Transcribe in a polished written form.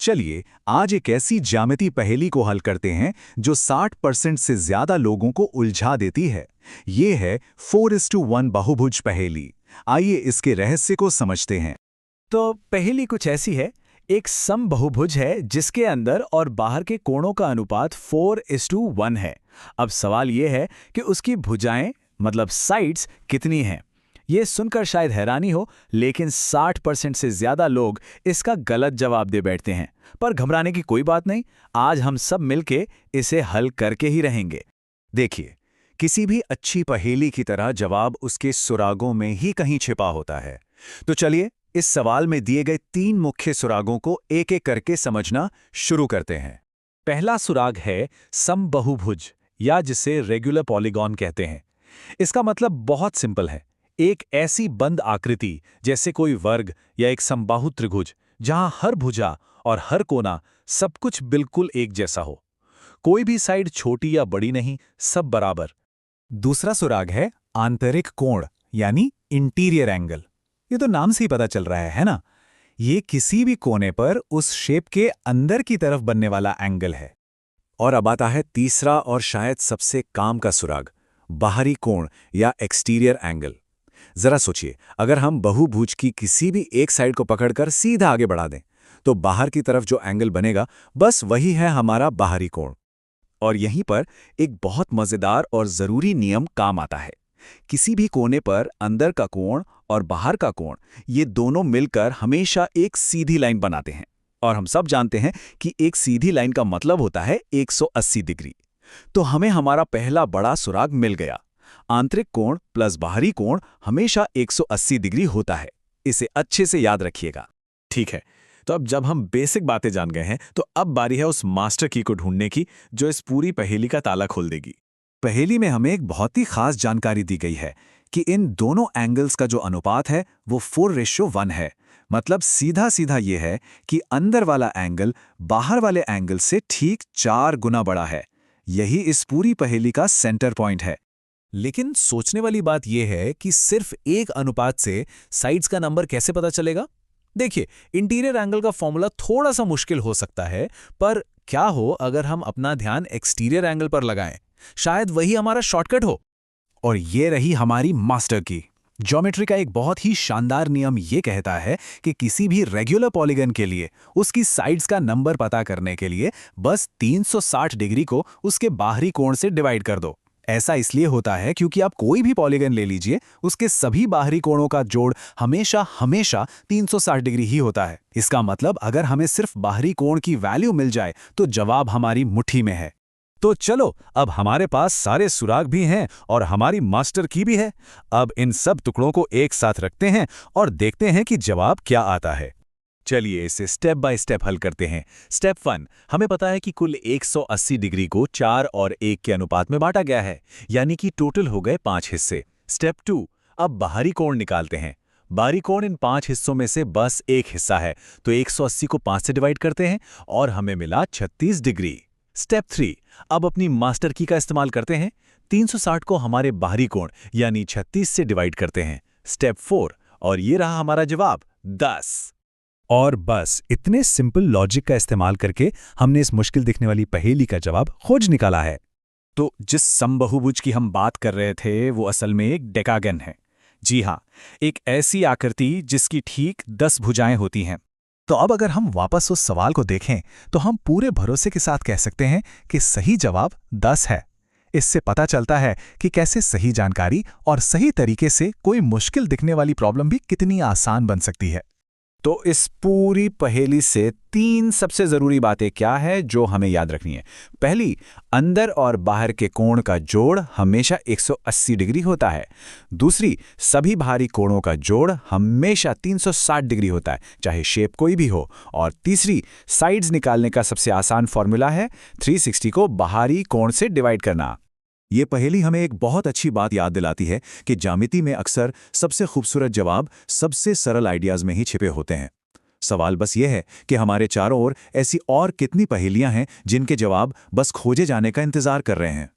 चलिए आज एक ऐसी ज्यामिति पहेली को हल करते हैं जो 60% से ज्यादा लोगों को उलझा देती है। ये है 4:1 बहुभुज पहेली। आइए इसके रहस्य को समझते हैं। तो पहेली कुछ ऐसी है। एक समबहुभुज है जिसके अंदर और बाहर के कोणों का अनुपात 4:1 है। अब सवाल यह है कि उसकी भुजाएं मतलब साइड्स कितनी हैं। ये सुनकर शायद हैरानी हो, लेकिन 60% से ज्यादा लोग इसका गलत जवाब दे बैठते हैं। पर घबराने की कोई बात नहीं, आज हम सब मिलके इसे हल करके ही रहेंगे। देखिए, किसी भी अच्छी पहेली की तरह जवाब उसके सुरागों में ही कहीं छिपा होता है। तो चलिए इस सवाल में दिए गए 3 मुख्य सुरागों को एक एक करके समझना शुरू करते हैं। पहला सुराग है समबहुभुज या जिसे रेगुलर पॉलीगॉन कहते हैं। इसका मतलब बहुत सिंपल है, एक ऐसी बंद आकृति जैसे कोई वर्ग या एक समबाहु त्रिभुज जहां हर भुजा और हर कोना सब कुछ बिल्कुल एक जैसा हो। कोई भी साइड छोटी या बड़ी नहीं, सब बराबर। दूसरा सुराग है आंतरिक कोण यानी इंटीरियर एंगल। ये तो नाम से ही पता चल रहा है ना? ये किसी भी कोने पर उस शेप के अंदर की तरफ बनने वाला एंगल है। और अब आता है तीसरा और शायद सबसे काम का सुराग, बाहरी कोण या एक्सटीरियर एंगल। जरा सोचिए, अगर हम बहुभुज की किसी भी एक साइड को पकड़कर सीधा आगे बढ़ा दें तो बाहर की तरफ जो एंगल बनेगा बस वही है हमारा बाहरी कोण। और यहीं पर एक बहुत मजेदार और जरूरी नियम काम आता है। किसी भी कोने पर अंदर का कोण और बाहर का कोण, ये दोनों मिलकर हमेशा एक सीधी लाइन बनाते हैं। और हम सब जानते हैं कि एक सीधी लाइन का मतलब होता है 180 डिग्री। तो हमें हमारा पहला बड़ा सुराग मिल गया। आंतरिक कोण प्लस बाहरी कोण हमेशा 180 डिग्री होता है। इसे अच्छे से याद रखिएगा। ठीक है, तो अब जब हम बेसिक बातें जान गए हैं तो अब बारी है उस मास्टर की को ढूंढने की जो इस पूरी पहेली का ताला खोल देगी। पहेली में हमें एक बहुत ही खास जानकारी दी गई है कि इन दोनों एंगल्स का जो अनुपात है वो 4:1 है। मतलब सीधा सीधा ये है कि अंदर वाला एंगल बाहर वाले एंगल से ठीक 4 गुना बड़ा है। यही इस पूरी पहेली का सेंटर पॉइंट है। लेकिन सोचने वाली बात यह है कि सिर्फ एक अनुपात से साइड्स का नंबर कैसे पता चलेगा? देखिए, इंटीरियर एंगल का फॉर्मूला थोड़ा सा मुश्किल हो सकता है, पर क्या हो अगर हम अपना ध्यान एक्सटीरियर एंगल पर लगाएं? शायद वही हमारा शॉर्टकट हो। और ये रही हमारी मास्टर की। ज्योमेट्री का एक बहुत ही शानदार नियम ये कहता है कि किसी भी रेगुलर पॉलीगन के लिए उसकी साइड्स का नंबर पता करने के लिए बस 360 डिग्री को उसके बाहरी कोण से डिवाइड कर दो। ऐसा इसलिए होता है क्योंकि आप कोई भी पॉलीगन ले लीजिए, उसके सभी बाहरी कोणों का जोड़ हमेशा हमेशा 360 डिग्री ही होता है। इसका मतलब अगर हमें सिर्फ बाहरी कोण की वैल्यू मिल जाए तो जवाब हमारी मुट्ठी में है। तो चलो, अब हमारे पास सारे सुराग भी हैं और हमारी मास्टर की भी है। अब इन सब टुकड़ों को एक साथ रखते हैं और देखते हैं कि जवाब क्या आता है। चलिए इसे स्टेप बाय स्टेप हल करते हैं। स्टेप 1, हमें पता है कि कुल 180 डिग्री को 4 और 1 के अनुपात में बांटा गया है, यानी कि टोटल हो गए 5 हिस्से। स्टेप 2, अब बाहरी कोण निकालते हैं। बाहरी कोण इन 5 हिस्सों में से बस एक हिस्सा है, तो 180 को 5 से डिवाइड करते हैं और हमें मिला 36 डिग्री। स्टेप 3, अब अपनी मास्टर की का इस्तेमाल करते हैं। 360 को हमारे बाहरी कोण यानी 36 से डिवाइड करते हैं। स्टेप 4, और ये रहा हमारा जवाब 10। और बस इतने सिंपल लॉजिक का इस्तेमाल करके हमने इस मुश्किल दिखने वाली पहेली का जवाब खोज निकाला है। तो जिस समबहुभुज की हम बात कर रहे थे वो असल में एक डेकागन है। जी हाँ, एक ऐसी आकृति जिसकी ठीक 10 भुजाएं होती हैं। तो अब अगर हम वापस उस सवाल को देखें तो हम पूरे भरोसे के साथ कह सकते हैं कि सही जवाब 10 है। इससे पता चलता है कि कैसे सही जानकारी और सही तरीके से कोई मुश्किल दिखने वाली प्रॉब्लम भी कितनी आसान बन सकती है। तो इस पूरी पहेली से 3 सबसे जरूरी बातें क्या है जो हमें याद रखनी है। पहली, अंदर और बाहर के कोण का जोड़ हमेशा 180 डिग्री होता है। दूसरी, सभी बाहरी कोणों का जोड़ हमेशा 360 डिग्री होता है, चाहे शेप कोई भी हो। और तीसरी, साइड्स निकालने का सबसे आसान फॉर्मूला है 360 को बाहरी कोण से डिवाइड करना। ये पहेली हमें एक बहुत अच्छी बात याद दिलाती है कि ज्यामिति में अक्सर सबसे खूबसूरत जवाब सबसे सरल आइडियाज में ही छिपे होते हैं। सवाल बस ये है कि हमारे चारों ओर ऐसी और कितनी पहेलियां हैं जिनके जवाब बस खोजे जाने का इंतजार कर रहे हैं।